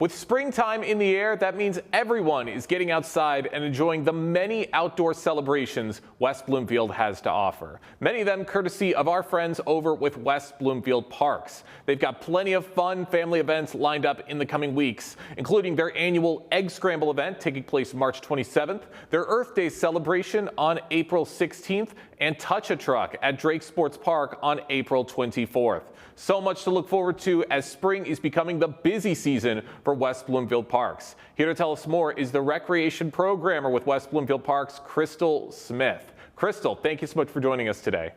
With springtime in the air, that means everyone is getting outside and enjoying the many outdoor celebrations West Bloomfield has to offer. Many of them courtesy of our friends over with West Bloomfield Parks. They've got plenty of fun family events lined up in the coming weeks, including their annual Egg Scramble event taking place March 27th, their Earth Day celebration on April 16th, and Touch a Truck at Drake Sports Park on April 24th. So much to look forward to as spring is becoming the busy season for West Bloomfield Parks. Here to tell us more is the recreation programmer with West Bloomfield Parks, Crystal Smith. Crystal, thank you so much for joining us today.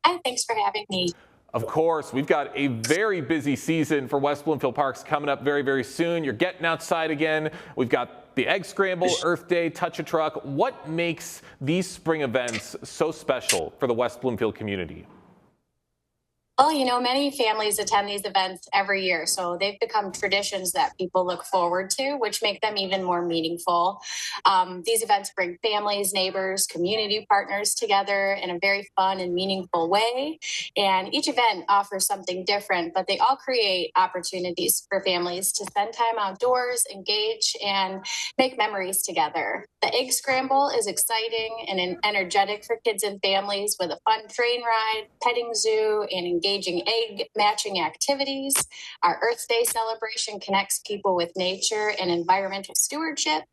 Hi, thanks for having me. Of course, we've got a very busy season for West Bloomfield Parks coming up very, very soon. You're getting outside again. We've got the Egg Scramble, Earth Day, Touch a Truck. What makes these spring events so special for the West Bloomfield community? Well, many families attend these events every year, so they've become traditions that people look forward to, which make them even more meaningful. These events bring families, neighbors, community partners together in a very fun and meaningful way. And each event offers something different, but they all create opportunities for families to spend time outdoors, engage, and make memories together. The Egg Scramble is exciting and energetic for kids and families with a fun train ride, petting zoo, and engaging egg matching activities. Our Earth Day celebration connects people with nature and environmental stewardship.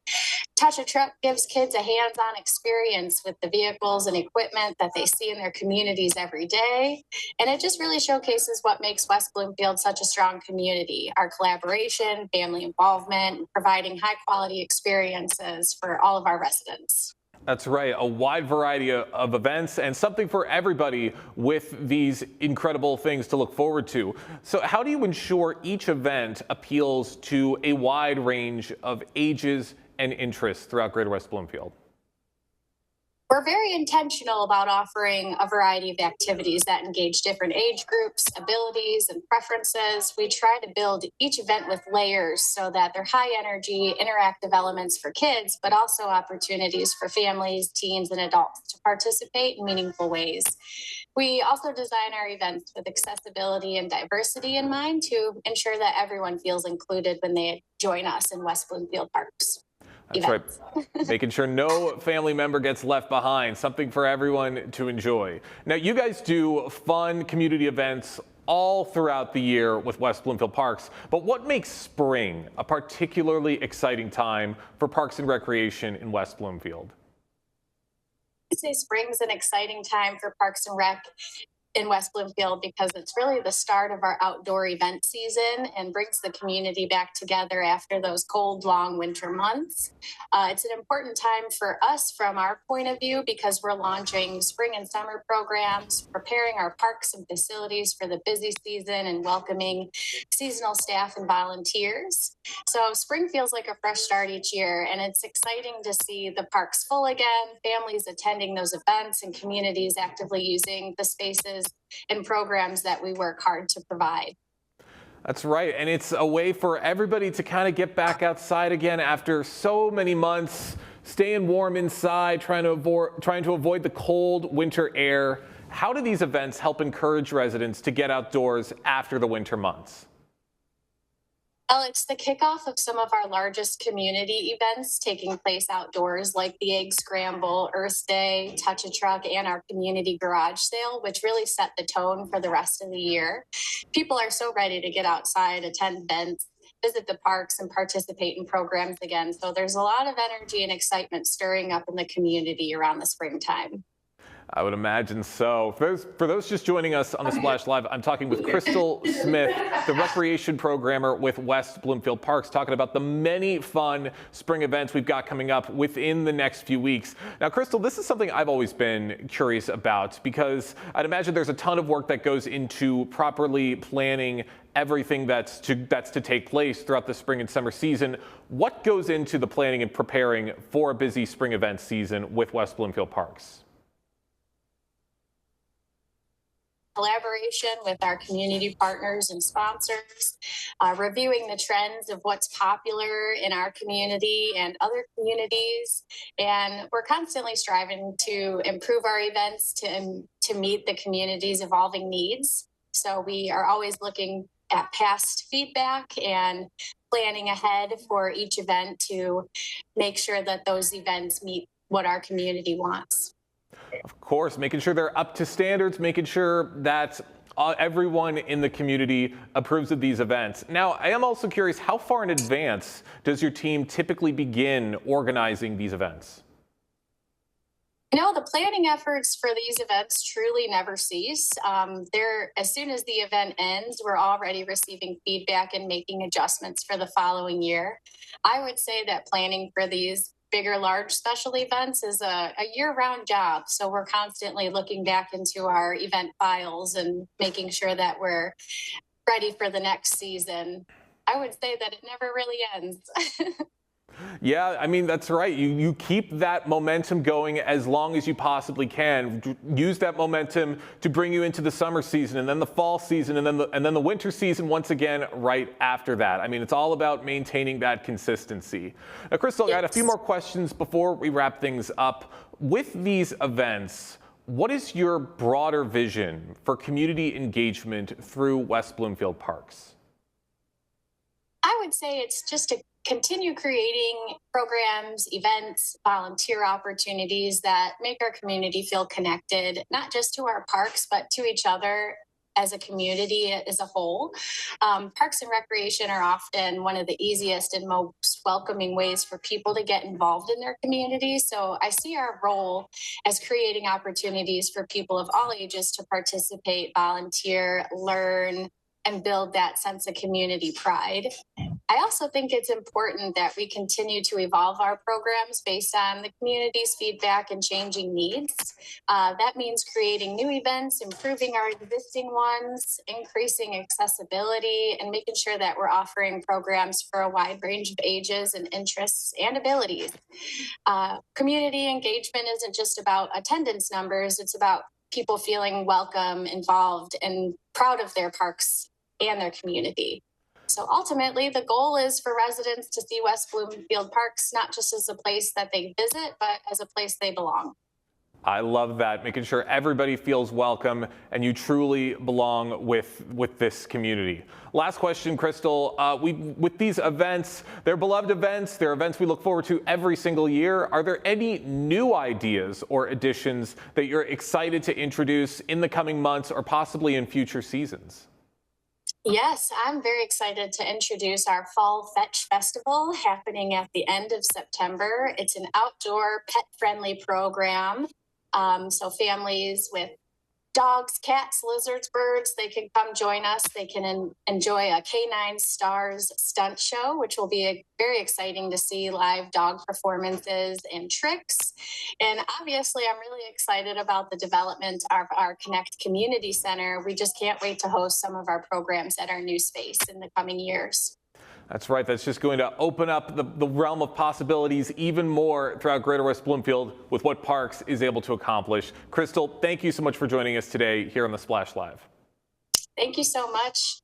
Touch a Truck gives kids a hands-on experience with the vehicles and equipment that they see in their communities every day. And it just really showcases what makes West Bloomfield such a strong community. Our collaboration, family involvement, and providing high-quality experiences for all of our residents. That's right, a wide variety of events and something for everybody with these incredible things to look forward to. So how do you ensure each event appeals to a wide range of ages and interests throughout Greater West Bloomfield? We're very intentional about offering a variety of activities that engage different age groups, abilities, and preferences. We try to build each event with layers so that they're high energy, interactive elements for kids, but also opportunities for families, teens, and adults to participate in meaningful ways. We also design our events with accessibility and diversity in mind to ensure that everyone feels included when they join us in West Bloomfield Parks. That's events. Right. Making sure no family member gets left behind, something for everyone to enjoy. Now, you guys do fun community events all throughout the year with West Bloomfield Parks, but what makes spring a particularly exciting time for parks and recreation in West Bloomfield? I'd say spring's an exciting time for Parks and Rec in West Bloomfield because it's really the start of our outdoor event season and brings the community back together after those cold, long winter months. It's an important time for us from our point of view because we're launching spring and summer programs, preparing our parks and facilities for the busy season, and welcoming seasonal staff and volunteers. So spring feels like a fresh start each year, and it's exciting to see the parks full again, families attending those events, and communities actively using the spaces and programs that we work hard to provide. That's right, and it's a way for everybody to kind of get back outside again after so many months staying warm inside, trying to avoid the cold winter air. How do these events help encourage residents to get outdoors after the winter months? Well, it's the kickoff of some of our largest community events taking place outdoors, like the Egg Scramble, Earth Day, Touch a Truck, and our community garage sale, which really set the tone for the rest of the year. People are so ready to get outside, attend events, visit the parks, and participate in programs again. So there's a lot of energy and excitement stirring up in the community around the springtime. I would imagine so. For those just joining us on the Splash Live, I'm talking with Crystal Smith, the recreation programmer with West Bloomfield Parks, talking about the many fun spring events we've got coming up within the next few weeks. Now, Crystal, this is something I've always been curious about because I'd imagine there's a ton of work that goes into properly planning everything that's to take place throughout the spring and summer season. What goes into the planning and preparing for a busy spring event season with West Bloomfield Parks? Collaboration with our community partners and sponsors, reviewing the trends of what's popular in our community and other communities. And we're constantly striving to improve our events to meet the community's evolving needs. So we are always looking at past feedback and planning ahead for each event to make sure that those events meet what our community wants. Of course, making sure they're up to standards, making sure that everyone in the community approves of these events. Now, I am also curious, how far in advance does your team typically begin organizing these events? The planning efforts for these events truly never cease. As soon as the event ends, we're already receiving feedback and making adjustments for the following year. I would say that planning for these bigger, large special events is a year-round job. So we're constantly looking back into our event files and making sure that we're ready for the next season. I would say that it never really ends. Yeah, I mean, that's right. You keep that momentum going as long as you possibly can. Use that momentum to bring you into the summer season and then the fall season and then the winter season once again right after that. I mean, it's all about maintaining that consistency. Now, Crystal, I got a few more questions before we wrap things up. With these events, what is your broader vision for community engagement through West Bloomfield Parks? I would say it's just to continue creating programs, events, volunteer opportunities that make our community feel connected, not just to our parks, but to each other as a community as a whole. Parks and recreation are often one of the easiest and most welcoming ways for people to get involved in their community. So I see our role as creating opportunities for people of all ages to participate, volunteer, learn, and build that sense of community pride. I also think it's important that we continue to evolve our programs based on the community's feedback and changing needs. That means creating new events, improving our existing ones, increasing accessibility, and making sure that we're offering programs for a wide range of ages and interests and abilities. Community engagement isn't just about attendance numbers, it's about people feeling welcome, involved, and proud of their parks and their community. So ultimately, the goal is for residents to see West Bloomfield Parks not just as a place that they visit, but as a place they belong. I love that, making sure everybody feels welcome and you truly belong with this community. Last question, Crystal. With these events, they're beloved events, they're events we look forward to every single year. Are there any new ideas or additions that you're excited to introduce in the coming months or possibly in future seasons? Yes, I'm very excited to introduce our Fall Fetch Festival happening at the end of September. It's an outdoor pet-friendly program. So families with dogs, cats, lizards, birds, they can come join us. They can enjoy a Canine Stars stunt show, which will be very exciting to see live dog performances and tricks. And obviously, I'm really excited about the development of our Connect Community Center. We just can't wait to host some of our programs at our new space in the coming years. That's right. That's just going to open up the realm of possibilities even more throughout Greater West Bloomfield with what Parks is able to accomplish. Crystal, thank you so much for joining us today here on the Splash Live. Thank you so much.